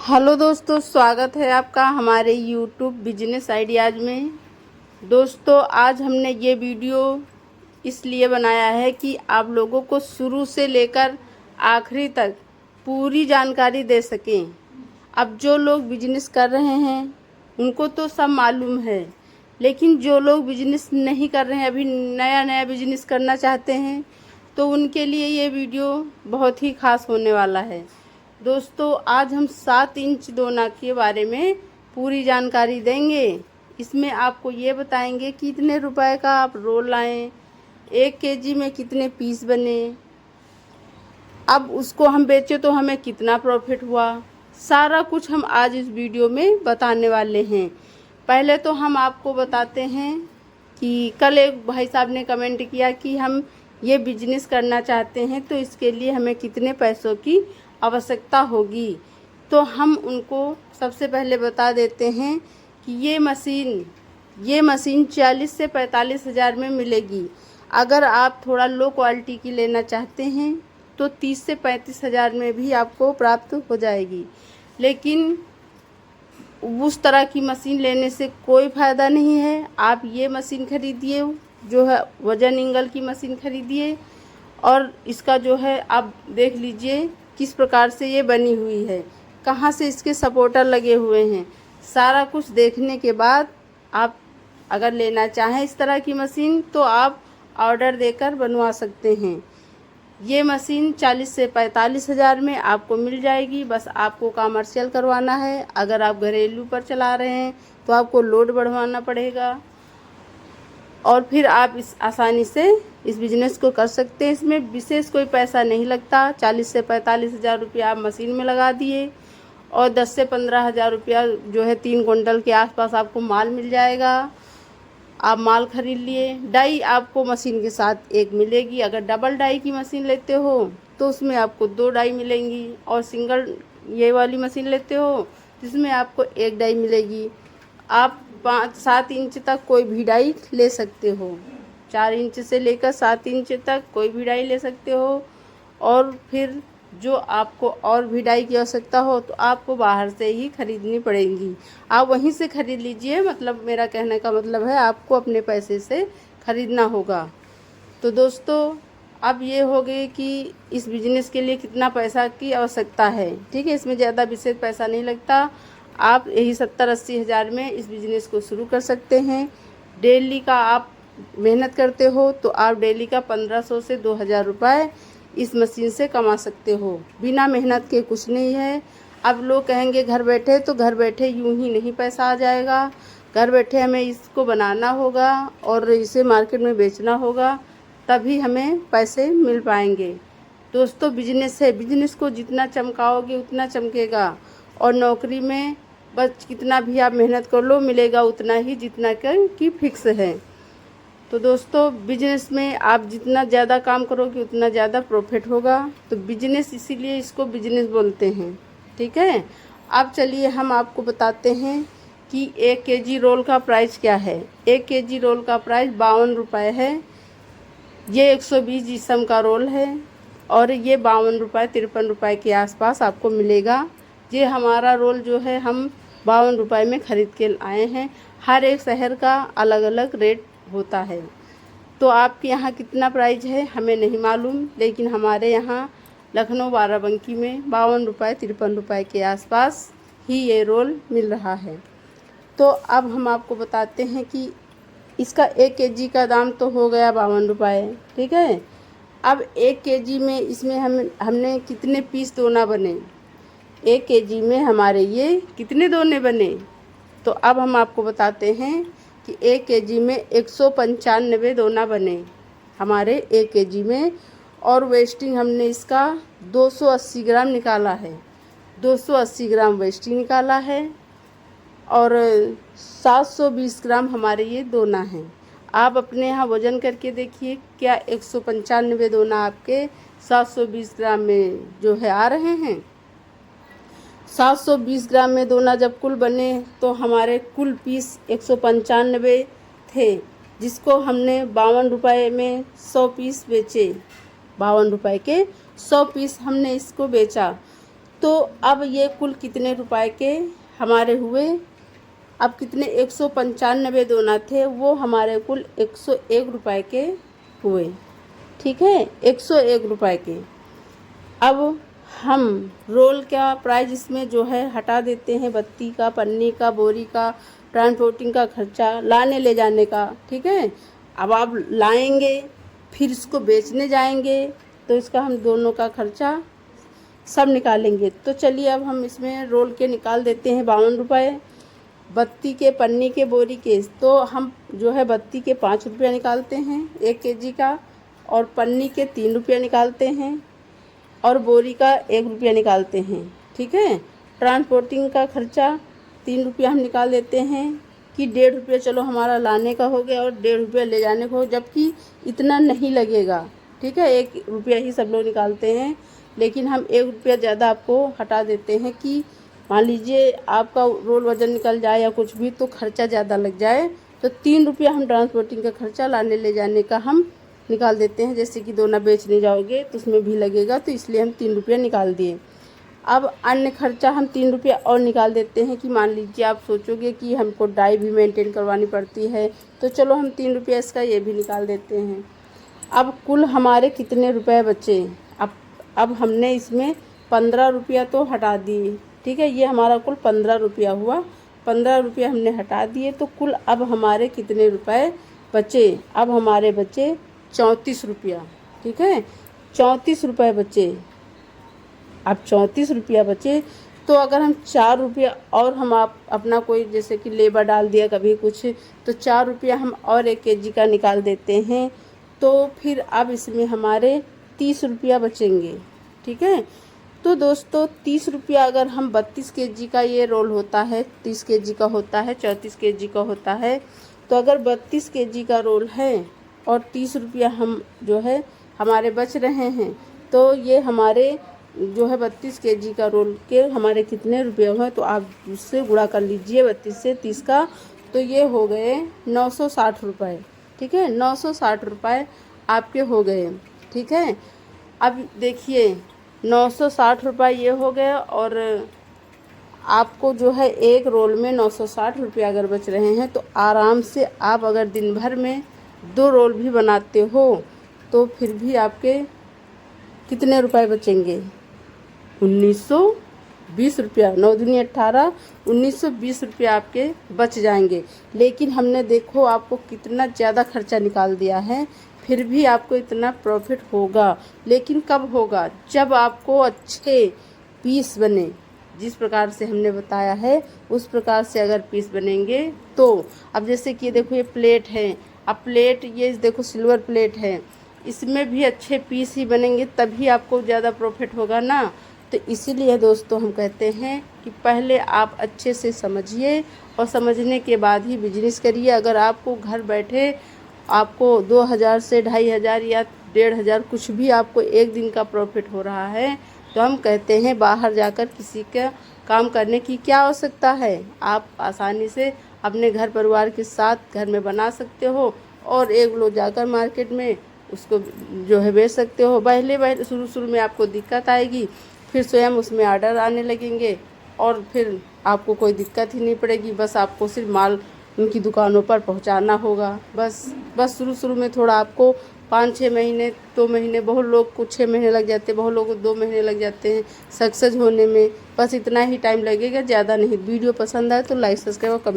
Hello दोस्तों, स्वागत है आपका हमारे यूट्यूब बिजनेस आइडियाज़ में। दोस्तों, आज हमने ये वीडियो इसलिए बनाया है कि आप लोगों को शुरू से लेकर आखिरी तक पूरी जानकारी दे सकें। अब जो लोग बिजनेस कर रहे हैं उनको तो सब मालूम है, लेकिन जो लोग बिजनेस नहीं कर रहे हैं, अभी नया नया बिजनेस करना चाहते हैं, तो उनके लिए ये वीडियो बहुत ही ख़ास होने वाला है। दोस्तों, आज हम 7 इंच दोना के बारे में पूरी जानकारी देंगे। इसमें आपको ये बताएंगे कितने रुपए का आप रोल लाएं, 1 केजी में कितने पीस बने, अब उसको हम बेचे तो हमें कितना प्रॉफिट हुआ, सारा कुछ हम आज इस वीडियो में बताने वाले हैं। पहले तो हम आपको बताते हैं कि कल एक भाई साहब ने कमेंट किया कि हम ये बिजनेस करना चाहते हैं, तो इसके लिए हमें कितने पैसों की आवश्यकता होगी। तो हम उनको सबसे पहले बता देते हैं कि ये मशीन 40 से 45 हज़ार में मिलेगी। अगर आप थोड़ा लो क्वालिटी की लेना चाहते हैं तो 30 से 35 हज़ार में भी आपको प्राप्त हो जाएगी। लेकिन उस तरह की मशीन लेने से कोई फ़ायदा नहीं है। आप ये मशीन खरीदिए, जो है वजन एंगल की मशीन खरीदिए, और इसका जो है आप देख लीजिए किस प्रकार से ये बनी हुई है, कहाँ से इसके सपोर्टर लगे हुए हैं। सारा कुछ देखने के बाद आप अगर लेना चाहें इस तरह की मशीन तो आप ऑर्डर देकर बनवा सकते हैं। ये मशीन 40 से 45 हज़ार में आपको मिल जाएगी। बस आपको कमर्शियल करवाना है। अगर आप घरेलू पर चला रहे हैं तो आपको लोड बढ़वाना पड़ेगा, और फिर आप इस आसानी से इस बिज़नेस को कर सकते हैं। इसमें विशेष कोई पैसा नहीं लगता। 40 से 45 हज़ार रुपया आप मशीन में लगा दिए और 10 से 15 हज़ार रुपया जो है 3 कुंटल के आसपास आपको माल मिल जाएगा। आप माल खरीद लिए। डाई आपको मशीन के साथ एक मिलेगी। अगर डबल डाई की मशीन लेते हो तो उसमें आपको 2 डाई मिलेंगी, और सिंगल ये वाली मशीन लेते हो जिसमें आपको 1 डाई मिलेगी। आप 5-7 इंच तक कोई भी डाई ले सकते हो। 4 इंच से लेकर 7 इंच तक कोई भी डाई ले सकते हो। और फिर जो आपको और भी डाई की आवश्यकता हो तो आपको बाहर से ही खरीदनी पड़ेगी। आप वहीं से खरीद लीजिए, मतलब मेरा कहने का मतलब है आपको अपने पैसे से खरीदना होगा। तो दोस्तों, अब ये हो गए कि इस बिज़नेस के लिए कितना पैसा की आवश्यकता है। ठीक है, इसमें ज़्यादा विशेष पैसा नहीं लगता। आप यही 70-80 हज़ार में इस बिज़नेस को शुरू कर सकते हैं। डेली का आप मेहनत करते हो तो आप डेली का 1500 से 2000 रुपये इस मशीन से कमा सकते हो। बिना मेहनत के कुछ नहीं है। अब लोग कहेंगे घर बैठे, तो घर बैठे यूं ही नहीं पैसा आ जाएगा। घर बैठे हमें इसको बनाना होगा और इसे मार्केट में बेचना होगा, तभी हमें पैसे मिल पाएंगे। दोस्तों, बिजनेस है, बिजनेस को जितना चमकाओगे उतना चमकेगा। और नौकरी में बस कितना भी आप मेहनत कर लो, मिलेगा उतना ही जितना कि फिक्स है। तो दोस्तों, बिजनेस में आप जितना ज़्यादा काम करोगे उतना ज़्यादा प्रॉफिट होगा। तो बिजनेस, इसीलिए इसको बिजनेस बोलते हैं। ठीक है, अब चलिए हम आपको बताते हैं कि 1 केजी रोल का प्राइस क्या है। 1 केजी रोल का प्राइस 52 रुपये है। ये 120 जिस्म का रोल है और ये 52 रुपये 53 रुपये के आसपास आपको मिलेगा। ये हमारा रोल जो है हम 52 रुपये में ख़रीद के आए हैं। हर एक शहर का अलग अलग रेट होता है। तो आपके यहाँ कितना प्राइस है हमें नहीं मालूम, लेकिन हमारे यहाँ लखनऊ बाराबंकी में 52 रुपये 53 रुपये के आसपास ही ये रोल मिल रहा है। तो अब हम आपको बताते हैं कि इसका 1 केजी का दाम तो हो गया 52 रुपये। ठीक है, अब 1 केजी में इसमें हमने कितने पीस दोना बने, 1 केजी में हमारे ये कितने दोने बने, तो अब हम आपको बताते हैं कि 1 केजी में 195 दोना बने हमारे 1 केजी में। और वेस्टिंग हमने इसका 280 ग्राम निकाला है। 280 ग्राम वेस्टिंग निकाला है और 720 ग्राम हमारे ये दोना हैं। आप अपने यहाँ वज़न करके देखिए, क्या 195 दोना आपके 720 ग्राम में जो है आ रहे हैं। 720 ग्राम में दोना जब कुल बने तो हमारे कुल पीस 195 थे, जिसको हमने 52 रुपये में 100 पीस बेचे। 52 रुपये के 100 पीस हमने इसको बेचा। तो अब ये कुल कितने रुपए के हमारे हुए, अब कितने 195 दोना थे, वो हमारे कुल 101 रुपए के हुए। ठीक है, 101 रुपए के। अब हम रोल का प्राइस इसमें जो है हटा देते हैं, बत्ती का, पन्नी का, बोरी का, ट्रांसपोर्टिंग का खर्चा, लाने ले जाने का। ठीक है, अब आप लाएंगे फिर इसको बेचने जाएंगे तो इसका हम दोनों का खर्चा सब निकालेंगे। तो चलिए अब हम इसमें रोल के निकाल देते हैं 52 रुपये, बत्ती के, पन्नी के, बोरी के। तो हम जो है बत्ती के 5 रुपया निकालते हैं 1 केजी का, और पन्नी के 3 रुपया निकालते हैं, और बोरी का 1 रुपया निकालते हैं। ठीक है, ट्रांसपोर्टिंग का खर्चा 3 रुपया हम निकाल देते हैं कि 1.5 रुपया चलो हमारा लाने का हो गया और 1.5 रुपया ले जाने को, जबकि इतना नहीं लगेगा। ठीक है, 1 रुपया ही सब लोग निकालते हैं, लेकिन हम 1 रुपया ज़्यादा आपको हटा देते हैं कि मान लीजिए आपका रोल वज़न निकल जाए या कुछ भी तो खर्चा ज़्यादा लग जाए, तो 3 रुपया हम ट्रांसपोर्टिंग का खर्चा, लाने ले जाने का हम निकाल देते हैं। जैसे कि दोना बेचने जाओगे तो उसमें भी लगेगा, तो इसलिए हम 3 रुपया निकाल दिए। अब अन्य खर्चा हम 3 रुपया और निकाल देते हैं कि मान लीजिए आप सोचोगे कि हमको डाई भी मेंटेन करवानी पड़ती है, तो चलो हम 3 रुपया इसका ये भी निकाल देते हैं। अब कुल हमारे कितने रुपए बचे, अब हमने इसमें 15 रुपया तो हटा दिए। ठीक है, ये हमारा कुल 15 रुपया हुआ, 15 रुपया हमने हटा दिए, तो कुल अब हमारे कितने रुपए बचे, अब हमारे बचे 34 रुपया। ठीक है, 34 रुपये बचे। अब 34 रुपया बचे, तो अगर हम 4 रुपया और हम आप अपना कोई जैसे कि लेबर डाल दिया कभी कुछ, तो 4 रुपया हम और 1 केजी का निकाल देते हैं, तो फिर अब इसमें हमारे 30 रुपया बचेंगे। ठीक है, तो दोस्तों 30 रुपया अगर हम 32 केजी का ये रोल होता है, 30 केजी का होता है, 34 केजी का होता है, तो अगर 32 केजी का रोल है और 30 रुपया हम जो है हमारे बच रहे हैं, तो ये हमारे जो है 32 केजी का रोल के हमारे कितने रुपये हुए, तो आप उससे गुणा कर लीजिए 32 से 30 का, तो ये हो गए 960 रुपये। ठीक है, 960 रुपये आपके हो गए। ठीक है, अब देखिए 960 रुपये ये हो गए, और आपको जो है एक रोल में 960 रुपया अगर बच रहे हैं, तो आराम से आप अगर दिन भर में 2 रोल भी बनाते हो तो फिर भी आपके कितने रुपए बचेंगे, 1920 रुपया, 9 दूनी 18, 1920 रुपया आपके बच जाएंगे। लेकिन हमने देखो आपको कितना ज़्यादा खर्चा निकाल दिया है, फिर भी आपको इतना प्रॉफिट होगा। लेकिन कब होगा, जब आपको अच्छे पीस बने, जिस प्रकार से हमने बताया है उस प्रकार से अगर पीस बनेंगे तो। अब जैसे कि देखो ये प्लेट है, अब प्लेट ये देखो सिल्वर प्लेट है, इसमें भी अच्छे पीस ही बनेंगे तभी आपको ज़्यादा प्रॉफिट होगा ना। तो इसीलिए दोस्तों हम कहते हैं कि पहले आप अच्छे से समझिए और समझने के बाद ही बिजनेस करिए। अगर आपको घर बैठे आपको 2000 से 2500 या 1500 कुछ भी आपको एक दिन का प्रॉफिट हो रहा है, तो हम कहते हैं बाहर जाकर किसी का काम करने की क्या आवश्यकता है। आप आसानी से अपने घर परिवार के साथ घर में बना सकते हो और एक लोग जाकर मार्केट में उसको जो है बेच सकते हो। पहले शुरू में आपको दिक्कत आएगी, फिर स्वयं उसमें ऑर्डर आने लगेंगे और फिर आपको कोई दिक्कत ही नहीं पड़ेगी। बस आपको सिर्फ माल उनकी दुकानों पर पहुंचाना होगा। बस शुरू में थोड़ा आपको 5-6 महीने, 2 महीने, बहुत लोग को 6 महीने लग जाते हैं, बहुत लोग को 2 महीने लग जाते हैं सक्सेस होने में। बस इतना ही टाइम लगेगा, ज़्यादा नहीं। वीडियो पसंद आए तो लाइक, सब्सक्राइब और कमेंट